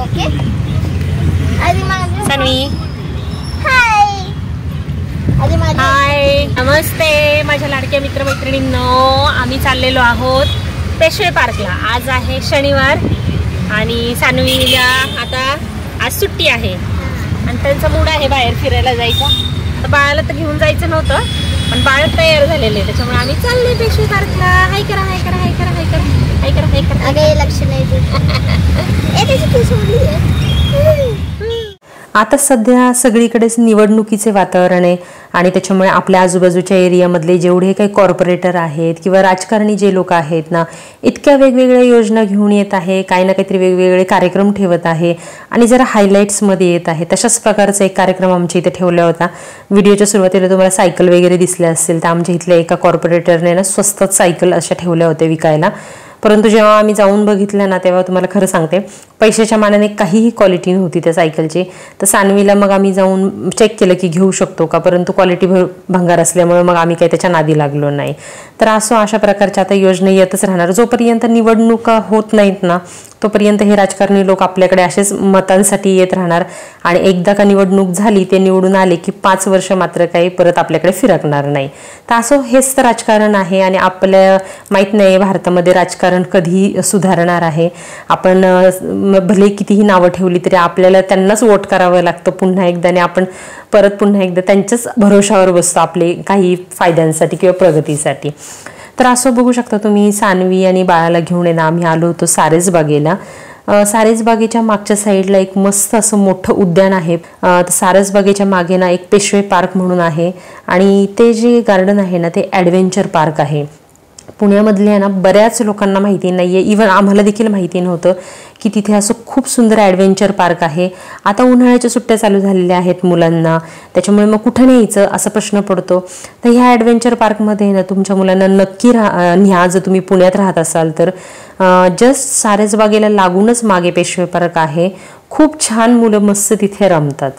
Okay Sanvi हाय हाय नमस्ते माझ्या लाडक्या मित्रमैत्रिणींनो. आम्ही चाललेलो आहोत पेशवे पार्कला. आज आहे शनिवार आणि सानवीला आता आज सुट्टी आहे आणि त्यांचा मूड आहे बाहेर फिरायला जायचा. तर बाळाला तर घेऊन जायचं नव्हतं पण बाळ तयार झालेले त्याच्यामुळे आम्ही चालले पेशवे पार्कला. हाय करा हाय करा हाय करा हाय करा हाय करा हाय करा. अगं लक्ष नाही आता सध्या सगळीकडेच निवडणुकीचे वातावरण आहे आणि त्याच्यामुळे आपल्या आजूबाजूच्या एरियामधले जेवढे काही कॉर्पोरेटर आहेत किंवा राजकारणी जे लोक आहेत ना, इतक्या वेगवेगळ्या योजना घेऊन येत आहे, काही ना काहीतरी वेगवेगळे कार्यक्रम ठेवत आहे आणि जरा हायलाईट्समध्ये येत आहे. तशाच प्रकारचा एक कार्यक्रम आमच्या इथे ठेवला होता. व्हिडिओच्या सुरुवातीला तुम्हाला सायकल वगैरे दिसल्या असतील तर आमच्या इथल्या एका कॉर्पोरेटरने ना स्वस्तात सायकल अशा ठेवल्या होत्या विकायला. परंतु जेव्हा आम्ही जाऊन बघितलं ना तेव्हा तुम्हाला खरं सांगते पैशाच्या मानाने काहीही क्वालिटी नव्हती त्या सायकलची. तर सानवीला मग आम्ही जाऊन चेक केलं की घेऊ शकतो का, परंतु क्वालिटी भंगार असल्यामुळे मग आम्ही काही त्याच्या नादी लागलो नाही. तर असं अशा प्रकारच्या आता योजना येतच राहणार. जोपर्यंत निवडणुका होत नाहीत ना तोपर्यंत हे राजकारणी लोक आपल्याकडे असेच मतांसाठी येत राहणार आणि एकदा का निवडणूक झाली ते निवडून आले की 5 वर्ष मात्र काही परत आपल्याकडे फिरकणार नाही. तर असं हेच तर राजकारण आहे आणि आपल्या माहीत नाही भारतामध्ये राजकारण कधी सुधारणार आहे. आपण भले कितीही नावं ठेवली तरी आपल्याला त्यांनाच वोट करावं लागतं पुन्हा एकदा आणि आपण परत पुन्हा एकदा त्यांच्याच भरोशावर बसतो आपले काही फायद्यांसाठी किंवा प्रगतीसाठी. तर असं बघू शकता तुम्ही सानवी आणि बाळाला घेऊन येणं आम्ही आलो होतो सारसबागेला. सारसबागेच्या मागच्या साईडला एक मस्त असं मोठं उद्यान आहे. सारसबागेच्या मागे ना एक पेशवे पार्क म्हणून आहे आणि ते जे गार्डन आहे ना ते ॲडव्हेंचर पार्क आहे. पुण्यामधल्या ना बऱ्याच लोकांना माहिती नाही आहे, इव्हन आम्हाला देखील माहिती नव्हतं की तिथे असं खूप सुंदर ॲडव्हेंचर पार्क आहे. आता उन्हाळ्याच्या सुट्ट्या चालू झालेल्या आहेत मुलांना, त्याच्यामुळे मग कुठं न्यायचं असा प्रश्न पडतो. तर ह्या ॲडव्हेंचर पार्कमध्ये ना तुमच्या मुलांना नक्की न्या. जर तुम्ही पुण्यात राहत असाल तर जस्ट सारसबागेला लागूनच मागे पेशवे पार्क आहे. खूप छान मुलं मस्त तिथे रमतात.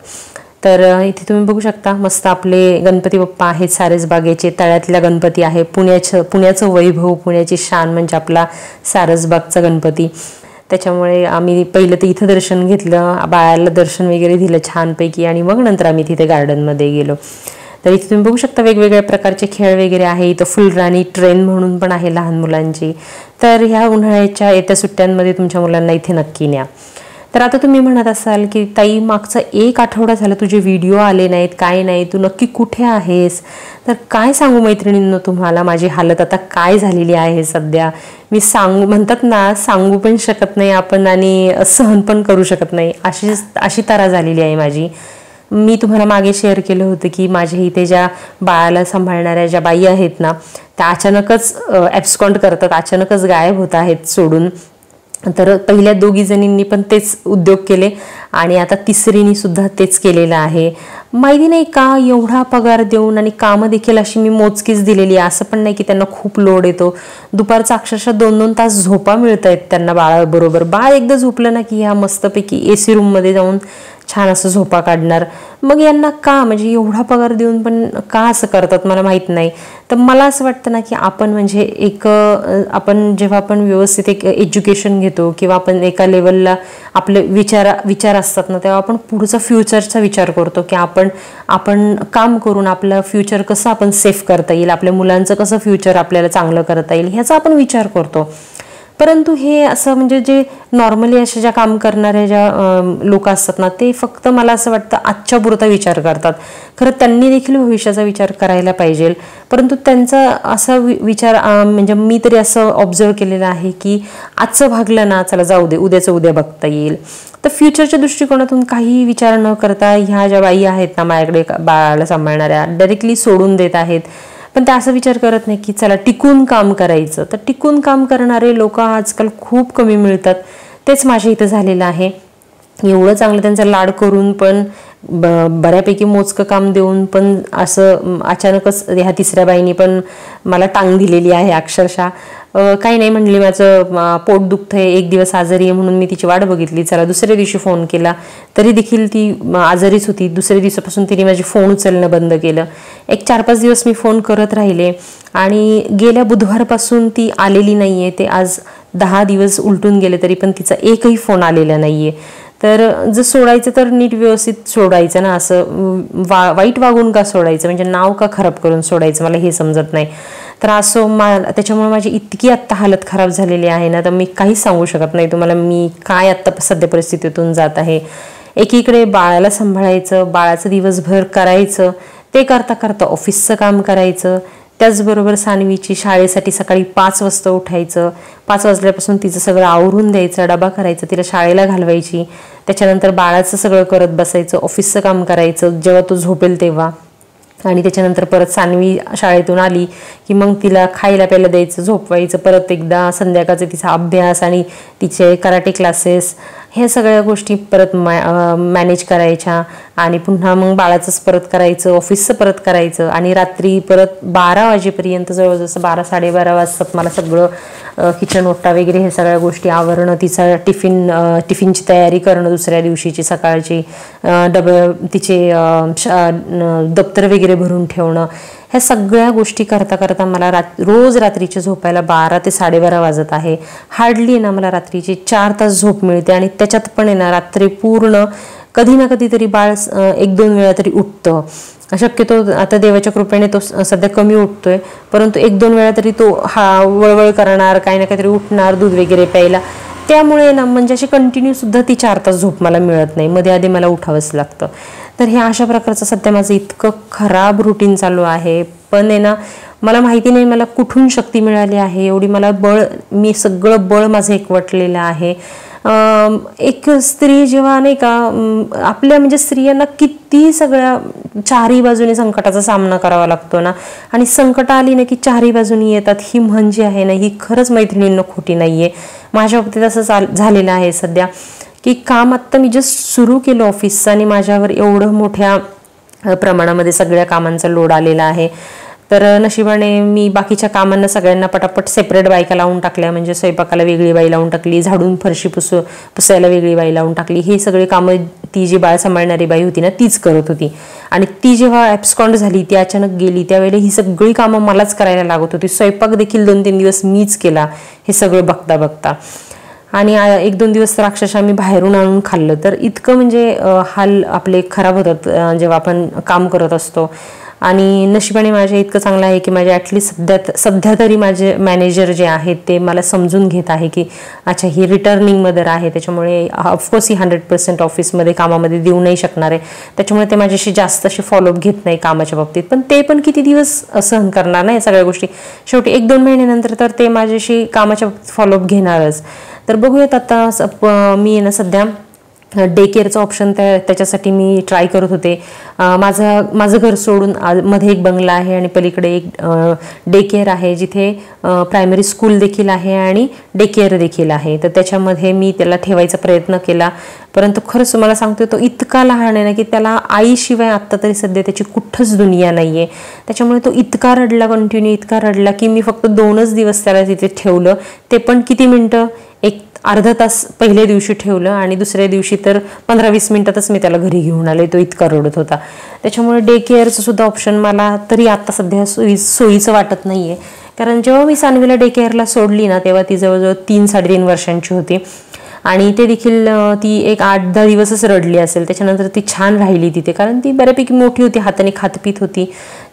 तर इथे तुम्ही बघू शकता मस्त आपले गणपती बाप्पा आहेत सारसबागेचे. तळ्यातल्या गणपती आहे. पुण्याचं वैभव, पुण्याची शान म्हणजे आपला सारसबागचा गणपती. त्याच्यामुळे आम्ही पहिलं तर इथं दर्शन घेतलं, बाळाला दर्शन वगैरे दिलं छानपैकी आणि मग नंतर आम्ही तिथे गार्डनमध्ये गेलो. तर इथे तुम्ही बघू शकता वेगवेगळ्या प्रकारचे खेळ वगैरे आहे. इथं फुलराणी ट्रेन म्हणून पण आहे लहान मुलांची. तर ह्या उन्हाळ्याच्या येत्या सुट्ट्यांमध्ये तुमच्या मुलांना इथे नक्की न्या. तर आता तुम्ही म्हणत असाल की ताई मागचा 1 आठवडा झाला तुझे व्हिडिओ आले नाहीत, काय नाही, तू नक्की कुठे आहेस? तर काय सांगू मैत्रिणींनो तुम्हाला माझी हालत आता काय झालेली आहे सध्या. मी म्हणतात ना सांगू पण शकत नाही आपण आणि सहन पण करू शकत नाही, अशी तरा झालेली आहे माझी. मी तुम्हाला मागे शेअर केलं होतं की माझ्या इथे ज्या बाळाला सांभाळणाऱ्या ज्या बाई आहेत ना त्या अचानकच ॲब्स्कॉन्ड करतात, अचानकच गायब होत आहेत सोडून. तर पहिल्या 2 जणींनी पण तेच उद्योग केले आणि आता 3रीनी सुद्धा तेच केलेलं आहे. माहिती नाही का एवढा पगार देऊन आणि कामं देखील अशी मी मोजकीच दिलेली आहे. असं पण नाही की त्यांना खूप लोड येतो. दुपारचा अक्षरशः 2-2 तास झोपा मिळत आहेत त्यांना बाळाबरोबर. बाळ एकदा झोपलं ना की ह्या मस्तपैकी AC रूममध्ये जाऊन छान असं झोपा काढणार. मग यांना का म्हणजे एवढा पगार देऊन पण का असं करतात मला माहीत नाही. तर मला असं वाटतं ना की आपण म्हणजे आपण जेव्हा आपण व्यवस्थित एक एज्युकेशन घेतो किंवा आपण एका लेवलला आपले विचार असतात ना तेव्हा आपण पुढचा फ्युचरचा विचार करतो की आपण काम करून आपलं फ्युचर कसं आपण सेफ करता येईल, आपल्या मुलांचं कसं फ्युचर आपल्याला चांगलं करता येईल ह्याचा आपण विचार करतो. परंतु हे असं म्हणजे जे नॉर्मली अशा ज्या काम करणाऱ्या ज्या लोक असतात ना ते फक्त मला असं वाटतं आजच्या पुरता विचार करतात. खरं त्यांनी देखील भविष्याचा विचार करायला पाहिजे. परंतु त्यांचा असा विचार म्हणजे मी तरी असं ऑब्झर्व केलेलं आहे की आजचं भागलं ना चला जाऊ दे, उद्याचं उद्या बघता येईल. तर फ्युचरच्या दृष्टिकोनातून काही विचार न करता ह्या ज्या बाई आहेत ना माझ्याकडे बाळाला सांभाळणाऱ्या डायरेक्टली सोडून देत आहेत. पण ते असं विचार करत नाही की चला टिकून काम करायचं. तर टिकून काम करणारे लोक आजकाल खूप कमी मिळतात. तेच माझ्या इथं झालेलं आहे. एवढं चांगलं त्यांचा लाड करून पण बऱ्यापैकी मोजकं काम देऊन पण असं अचानकच ह्या 3ऱ्या बाईंनी पण मला टांग दिलेली आहे अक्षरशः. काही नाही म्हणली माझं पोट दुखतंय, 1 दिवस आजारी आहे म्हणून मी तिची वाट बघितली. चला दुसऱ्या दिवशी फोन केला तरी देखील ती आजारीच होती. दुसऱ्या दिवसापासून तिने माझी फोन उचलणं बंद केलं. एक 4-5 दिवस मी फोन करत राहिले आणि गेल्या बुधवारपासून ती आलेली नाही आहे. ते आज 10 दिवस उलटून गेले तरी पण तिचा एकही फोन आलेला नाही आहे. तर जर सोडायचं तर नीट व्यवस्थित सोडायचं ना, असं वाईट वागून का सोडायचं, म्हणजे नाव का खराब करून सोडायचं, मला हे समजत नाही. तर असं त्याच्यामुळे माझी इतकी आत्ता हालत खराब झालेली आहे ना, तर मी काहीच सांगू शकत नाही तुम्हाला मी काय आत्ता सध्या परिस्थितीतून जात आहे. एकीकडे बाळाला सांभाळायचं, बाळाचं दिवसभर करायचं, ते करता करता ऑफिसचं काम करायचं, त्याचबरोबर सानवीची शाळेसाठी सकाळी 5 वाजता उठायचं, 5 वाजल्यापासून तिचं सगळं आवरून द्यायचं, डबा करायचं, तिला शाळेला घालवायची, त्याच्यानंतर बाळाचं सगळं करत बसायचं, ऑफिसचं काम करायचं जेव्हा तो झोपेल तेव्हा, आणि त्याच्यानंतर परत सानवी शाळेतून आली की मग तिला खायला प्यायला द्यायचं, झोपवायचं, परत एकदा संध्याकाळचा तिचा अभ्यास आणि तिचे कराटे क्लासेस, ह्या सगळ्या गोष्टी परत मॅनेज करायच्या, आणि पुन्हा मग बाळाचंच परत करायचं, ऑफिसचं परत करायचं, आणि रात्री परत 12 वाजेपर्यंत जवळजवळ 12-12:30 वाजतात मला सगळं किचन ओटा वगैरे हे सगळ्या गोष्टी आवरणं, तिचा टिफिनची तयारी करणं, दुसऱ्या दिवशीची सकाळची तिचे दप्तर वगैरे भरून ठेवणं, ह्या सगळ्या गोष्टी करता करता मला रोज रात्रीच्या झोपायला 12 ते 12:30 वाजत आहे. हार्डली ना मला रात्रीची 4 तास झोप मिळते, आणि त्याच्यात पण आहे ना रात्री पूर्ण कधी ना कधी तरी बाळ 1-2 वेळा तरी उठतं. शक्यतो आता देवाच्या कृपेने तो सध्या कमी उठतोय, परंतु 1-2 वेळा तरी तो वळवळ करणार, काही ना काहीतरी उठणार दूध वगैरे प्यायला. त्यामुळे ना म्हणजे अशी कंटिन्यू सुद्धा ती 4 तास झोप मला मिळत नाही, मध्ये आधी मला उठावंच लागतं. तर हे अशा प्रकारचं सध्या माझं इतकं खराब रुटीन चालू आहे. पण आहे ना मला माहिती नाही मला कुठून शक्ती मिळाली आहे एवढी, मला मी सगळं बळ माझं एकवटलेलं आहे. एक स्त्री जेव्हा नाही का आपल्या म्हणजे स्त्रियांना किती सगळ्या 4ही बाजूने संकटाचा सामना करावा लागतो ना, आणि संकट आली ना की 4ही बाजूनी येतात, ही म्हण जी आहे ना ही खरंच मैत्रिणींना खोटी नाहीये. माझ्या बाबतीत असं झालेलं आहे सध्या की काम आत्ता मी जस्ट सुरू केलं ऑफिसचं, आणि माझ्यावर एवढं मोठ्या प्रमाणामध्ये सगळ्या कामांचा लोड आलेला आहे. तर नशिबाने मी बाकीच्या कामांना सगळ्यांना पटापट सेपरेट बायका लावून टाकल्या, म्हणजे स्वयंपाकाला वेगळी बाई लावून टाकली, झाडून फरशी पुसायला वेगळी बाई लावून टाकली. ही सगळी कामं ती जी बाळ सांभाळणारी बाई होती ना तीच करत होती, आणि ती जेव्हा ॲब्स्कॉन्ड झाली, ती अचानक गेली, त्यावेळेला ही सगळी कामं मलाच करायला लागत होती. स्वयंपाक देखील 2-3 दिवस मीच केला हे सगळं बघता बघता, आणि 1-2 दिवस तर अक्षरशः मी बाहेरून आणून खाल्लं. तर इतकं म्हणजे हाल आपले खराब होतात जेव्हा आपण काम करत असतो. आणि नशिबाने माझ्या इतकं चांगलं आहे की माझे ॲटलिस्ट सध्या तरी माझे मॅनेजर जे आहेत ते मला समजून घेत आहे की अच्छा ही रिटर्निंग मदर आहे, त्याच्यामुळे ऑफकोर्स ही 100% ऑफिसमध्ये कामामध्ये देऊ नाही शकणार आहे, त्याच्यामुळे ते माझ्याशी जास्त असे फॉलोअप घेत नाही कामाच्या बाबतीत. पण ते पण किती दिवस सहन करणार नाही सगळ्या गोष्टी, शेवटी 1-2 महिन्यानंतर तर ते माझ्याशी कामाच्या बाबतीत फॉलोअप घेणारच. तर बघूयात आता मी ना सध्या डे केअरचं ऑप्शन त्याच्यासाठी मी ट्राय करत होते. माझं घर सोडून मध्ये एक बंगला आहे आणि पलीकडे एक डे केअर आहे जिथे प्रायमरी स्कूल देखील आहे आणि डे केअर देखील आहे. तर त्याच्यामध्ये मी त्याला ठेवायचा प्रयत्न केला, परंतु खरंच तुम्हाला सांगतो तो इतका लहान आहे ना की त्याला आईशिवाय आत्ता तरी सध्या त्याची कुठंच दुनिया नाही आहे. त्याच्यामुळे तो इतका रडला, कंटिन्यू इतका रडला की मी फक्त 2च दिवस त्याला तिथे ठेवलं, ते पण किती मिनटं, एक अर्धा तास पहिल्या दिवशी ठेवलं आणि दुसऱ्या दिवशी तर 15-20 मिनिटातच मी त्याला घरी घेऊन आले, तो इतका रडत होता. त्याच्यामुळे डे केअरचं सुद्धा ऑप्शन मला तरी आता सध्या सोयीचं वाटत नाही आहे. कारण जेव्हा मी सानवीला डे केअरला सोडली ना तेव्हा ती जवळजवळ 3-3.5 वर्षांची होती आणि ते देखील ती एक 8-10 दिवसच रडली असेल. त्याच्यानंतर ती छान राहिली तिथे, कारण ती बऱ्यापैकी मोठी होती, हाताने खातपीत होती,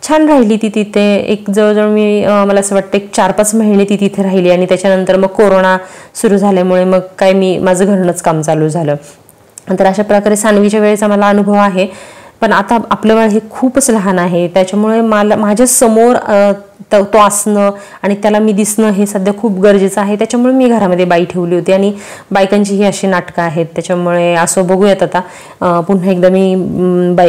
छान राहिली ती तिथे. एक जवळजवळ मला असं वाटतं 1-4-5 महिने ती तिथे राहिली आणि त्याच्यानंतर मग कोरोना सुरू झाल्यामुळे मग काय माझं घरनंच काम चालू झालं. तर अशा प्रकारे सानवीच्या वेळेचा मला अनुभव आहे. पण आता आपलं बाळ हे खूपच लहान आहे, त्याच्यामुळे माझ्या समोर तो असणं आणि त्याला मी दिसणं हे सध्या खूप गरजेचं आहे. त्याच्यामुळे मी घरामध्ये बाई ठेवली होती आणि बायकांची ही अशी नाटकं आहेत. त्याच्यामुळे असं बघूयात आता पुन्हा एकदा मी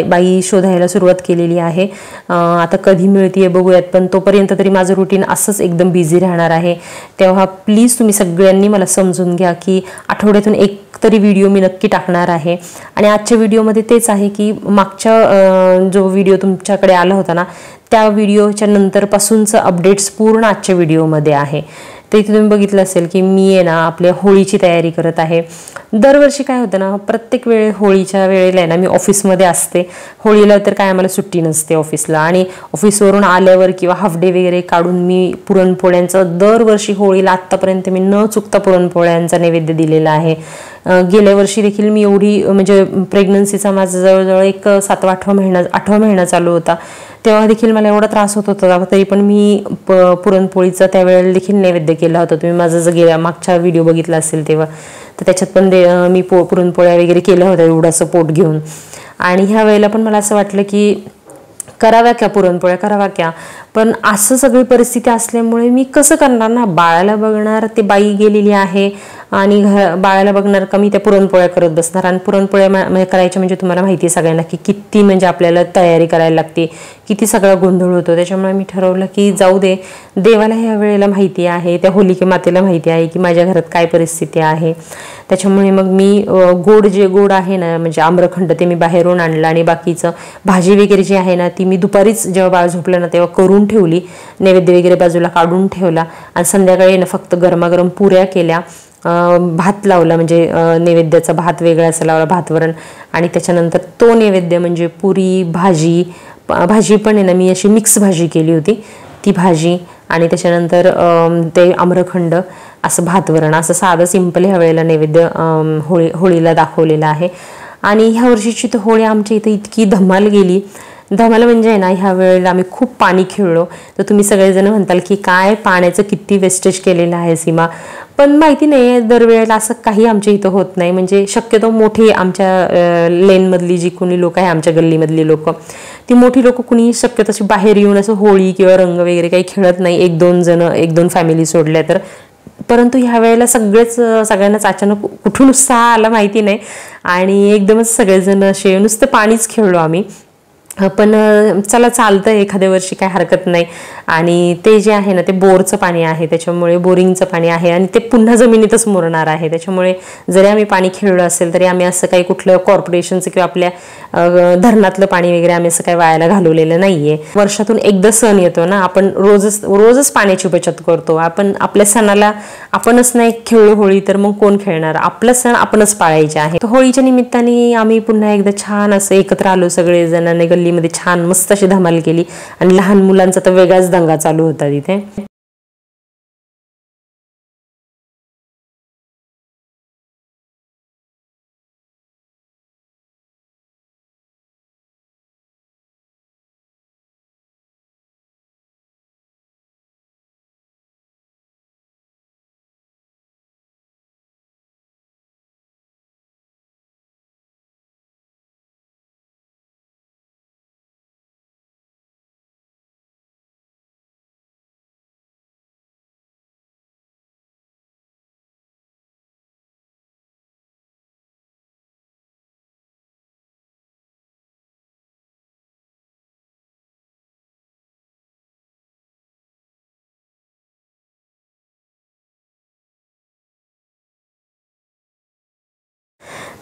बाई शोधायला सुरुवात केलेली आहे. आता कधी मिळते बघूयात, पण तोपर्यंत तरी माझं रुटीन असंच एकदम बिझी राहणार आहे. तेव्हा प्लीज तुम्ही सगळ्यांनी मला समजून घ्या की आठवड्यातून एक तरी व्हिडिओ मी नक्की टाकणार आहे. आणि आजच्या व्हिडिओमध्ये तेच आहे की मागच्या जो व्हिडिओ तुमच्याकडे आला होता ना त्या व्हिडिओच्या नंतरपासूनचं अपडेट्स पूर्ण आजच्या व्हिडिओमध्ये आहे. तर इथे तुम्ही बघितलं असेल की मी आहे ना आपल्या होळीची तयारी करत आहे. दरवर्षी काय होतं ना, प्रत्येक होळीच्या वेळेला आहे ना मी ऑफिसमध्ये असते. होळीला तर काय आम्हाला सुट्टी नसते ऑफिसला, आणि ऑफिसवरून आल्यावर किंवा हाफ डे वगैरे काढून मी पुरणपोळ्यांचं दरवर्षी होळीला आत्तापर्यंत मी न चुकता पुरणपोळ्यांचा नैवेद्य दिलेला आहे. गेल्या वर्षी देखील मी एवढी म्हणजे प्रेग्नन्सीचा माझा जवळजवळ एक 7वा-8वा महिना चालू होता, तेव्हा देखील मला एवढा त्रास होत होता, तरी पण मी पुरणपोळीचा त्यावेळेला देखील नैवेद्य केला होता. तुम्ही माझा जर मागचा व्हिडिओ बघितला असेल तेव्हा, तर त्याच्यात पण मी पुरणपोळ्या वगैरे केल्या होत्या एवढंसं पोट घेऊन. आणि ह्या वेळेला पण मला असं वाटलं की कराव्या क्या पुरणपोळ्या, कराव्या क्या, पण असं सगळी परिस्थिती असल्यामुळे मी कसं करणार ना. बाळाला बघणार, ते बाई गेलेली आहे आणि बाळाला बघणार का मी त्या पुरणपोळ्या करत बसणार. आणि पुरणपोळ्या करायच्या म्हणजे तुम्हाला माहिती आहे सगळ्यांना की किती म्हणजे आपल्याला तयारी करायला लागते, किती सगळा गोंधळ होतो. त्याच्यामुळे मी ठरवलं की जाऊ दे, देवाला ह्या वेळेला माहिती आहे, त्या होलिके मातेला माहिती आहे की माझ्या घरात काय परिस्थिती आहे. त्याच्यामुळे मग मी गोड आहे ना, म्हणजे आम्रखंड, ते मी बाहेरून आणलं आणि बाकीचं भाजी वगैरे जी आहे ना ती मी दुपारीच जेव्हा बाळ झोपलं ना तेव्हा करून ठेवली, नैवेद्य वगैरे बाजूला काढून ठेवला आणि संध्याकाळी ना फक्त गरमागरम पुऱ्या केल्या, भात लावला, म्हणजे नैवेद्याचा भात वेगळा असा लावला, भातवरण. आणि त्याच्यानंतर तो नैवेद्य म्हणजे पुरी, भाजी पण आहे ना मी अशी मिक्स भाजी केली होती, ती भाजी. आणि त्याच्यानंतर ते आम्रखंड, असं भातवरण, असं साधं सिंपल ह्या वेळेला नैवेद्य होळीला दाखवलेला आहे. आणि ह्या वर्षीची तर होळी आमच्या इथं इतकी धमाल गेली. धमाल म्हणजे आहे ना, ह्या वेळेला आम्ही खूप पाणी खेळलो. तर तुम्ही सगळेजण म्हणताल की काय पाण्याचं किती वेस्टेज केलेलं आहे सीमा, पण माहिती नाही दरवेळेला असं काही आमच्या इथं होत नाही. म्हणजे शक्यतो मोठी आमच्या लेनमधली जी कोणी लोक आहे, आमच्या गल्लीमधली लोक, ती मोठी लोक कुणी शक्यतो अशी बाहेर येऊन असं होळी किंवा रंग वगैरे काही खेळत नाही, 1-2 फॅमिली सोडल्या तर. परंतु ह्या वेळेला सगळ्यांनाच अचानक कुठून उत्साह आला माहिती नाही आणि एकदमच सगळेजण असे नुसतं पाणीच खेळलो आम्ही. पण चला, चालतं एखाद्या वर्षी, काय हरकत नाही. आणि ते जे आहे ना ते बोरचं पाणी आहे, त्याच्यामुळे बोरिंगचं पाणी आहे आणि ते पुन्हा जमिनीतच मुरणार आहे. त्याच्यामुळे जरी आम्ही पाणी खेळलो असेल तरी आम्ही असं काही कुठलं कॉर्पोरेशनचं किंवा आपल्या धरणातलं पाणी वगैरे आम्ही असं काही वायाला घालवलेलं नाहीये. वर्षातून एकदा सण येतो ना, आपण रोजच पाण्याची बचत करतो. आपण आपल्या सणाला आपणच नाही खेळलो होळी, तर मग कोण खेळणार. आपला सण आपणच पाळायचे आहे. तर होळीच्या निमित्ताने आम्ही पुन्हा एकदा छान असं एकत्र आलो सगळेजणांनी, गल्लीमध्ये छान मस्त अशी धमाल केली. आणि लहान मुलांचा तर वेगळाच दंगा चालू होता तिथे.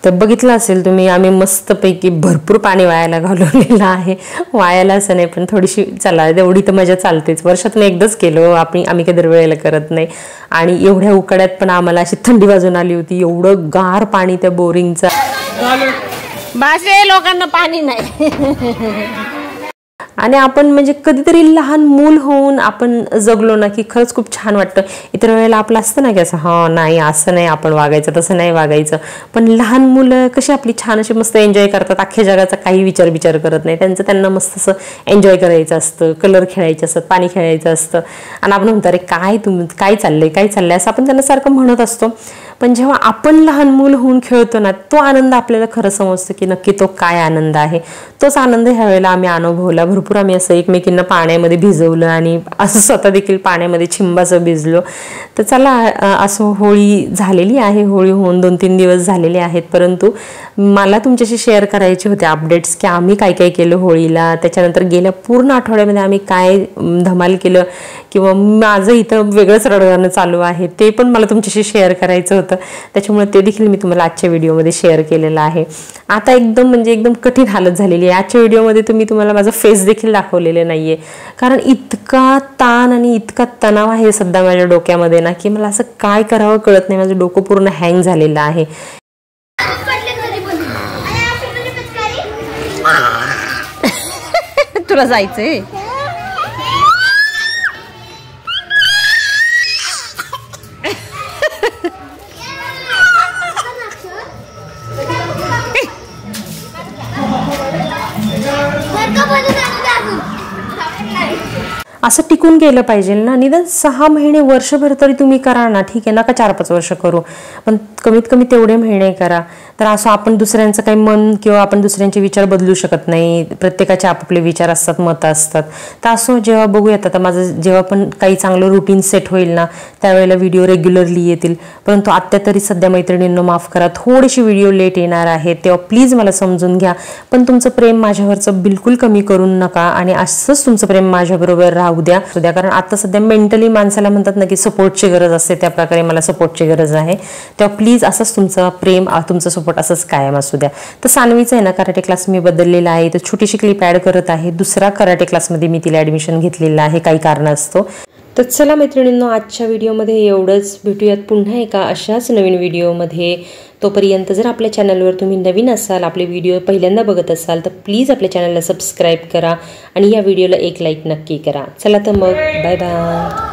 तर बघितलं असेल तुम्ही, आम्ही मस्तपैकी भरपूर पाणी वायाला घालवलेलं आहे. वायाला असं नाही, पण थोडीशी चला एवढी तर मजा चालतेच. वर्षातून एकदाच केलो आम्ही काही दरवेळेला करत नाही. आणि एवढ्या उकाड्यात पण आम्हाला अशी थंडी वाजून आली होती, एवढं गार पाणी त्या बोरिंगचं. बासे लोकांना पाणी नाही. आणि आपण म्हणजे कधीतरी लहान मूल होऊन आपण जगलो ना की खरंच खूप छान वाटतं. इतर वेळेला आपलं असतं ना की असं नाही, असं नाही आपण वागायचं, तसं नाही वागायचं. पण लहान मुलं कशी आपली छान अशी मस्त एन्जॉय करतात, अख्ख्या जगाचा काही विचार करत नाही. त्यांना मस्त असं एन्जॉय करायचं असतं, कलर खेळायचे असतात, पाणी खेळायचं असतं. आणि आपण म्हणतो अरे काय चाललंय असं आपण त्यांना सारखं म्हणत असतो. पण जेव्हा आपण लहान मूल होऊन खेळतो ना, तो आनंद आपल्याला खरं समजतं की नक्की तो काय आनंद आहे. तोच आनंद ह्या वेळेला आम्ही अनुभवला. भरपूर आम्ही असं एकमेकींना पाण्यामध्ये भिजवलं आणि असं स्वतः देखील पाण्यामध्ये छिंबाचं भिजलो. तर चला, असं होळी झालेली आहे, होळी होऊन 2-3 दिवस झालेले आहेत. परंतु मला तुमच्याशी शेअर करायचे होते अपडेट्स की आम्ही काय काय केलं होळीला, त्याच्यानंतर गेल्या पूर्ण आठवड्यामध्ये आम्ही काय धमाल केलं, किंवा माझं इथं वेगळंच रडगाणं चालू आहे ते पण मला तुमच्याशी शेअर करायचं होतं. त्याच्यामुळे ते देखील मी तुम्हाला आजच्या व्हिडिओमध्ये शेअर केलेलं आहे. आता एकदम कठीण हालत झालेली आहे. आजच्या व्हिडिओमध्ये तुम्हाला माझा फेस देखील दाखवलेले नाहीये, कारण इतका ताण आणि इतका तणाव आहे सध्या माझ्या डोक्यामध्ये ना की मला असं काय करावं कळत नाही. माझं डोकं पूर्ण हँग झालेलं आहे. तुला जायचंय? टिकून गेलं पाहिजे ना, निदान 6 महिने वर्षभर तरी तुम्ही करा ना, ठीक आहे, नका 4-5 वर्ष करू, पण कमीत कमी तेवढे महिने करा. तर असं आपण दुसऱ्यांचं काही मन किंवा आपण दुसऱ्यांचे विचार बदलू शकत नाही, प्रत्येकाचे आपापले विचार असतात, मतं असतात. तर असं जेव्हा बघूयात, आता माझं जेव्हा पण काही चांगलं रुटीन सेट होईल ना त्यावेळेला व्हिडिओ रेग्युलरली येतील. परंतु आत्ता तरी सध्या मैत्रिणींनो माफ करा, थोडीशी व्हिडिओ लेट येणार आहे, तेव्हा प्लीज मला समजून घ्या. पण तुमचं प्रेम माझ्यावरचं बिलकुल कमी करू नका आणि असंच तुमचं प्रेम माझ्याबरोबर राहू द्या. कारण आता सध्या मेंटली माणसाला म्हणतात ना की सपोर्टची गरज असते, त्या प्रकारे मला सपोर्टची गरज आहे. तेव्हा प्लीज असंच तुमचं प्रेम, तुमचं सपोर्ट असंच कायम असू द्या. तर सानवीचं आहे ना कराटे क्लास मी बदललेला आहे, तर छोटीशी क्लिप ॲड करत आहे. दुसरा कराटे क्लासमध्ये मी तिला ॲडमिशन घेतलेलं आहे काही कारणास्तव. तर चला मैत्रिणींनो, आजच्या व्हिडिओमध्ये एवढंच. भेटूयात पुन्हा एका अशाच नवीन व्हिडिओमध्ये. तोपर्यंत जर आपल्या चॅनलवर तुम्ही नवीन असाल, आपले व्हिडिओ पहिल्यांदा बघत असाल, तर प्लीज आपल्या चॅनलला सबस्क्राईब करा आणि या व्हिडिओला एक लाईक नक्की करा. चला तर मग, बाय बाय.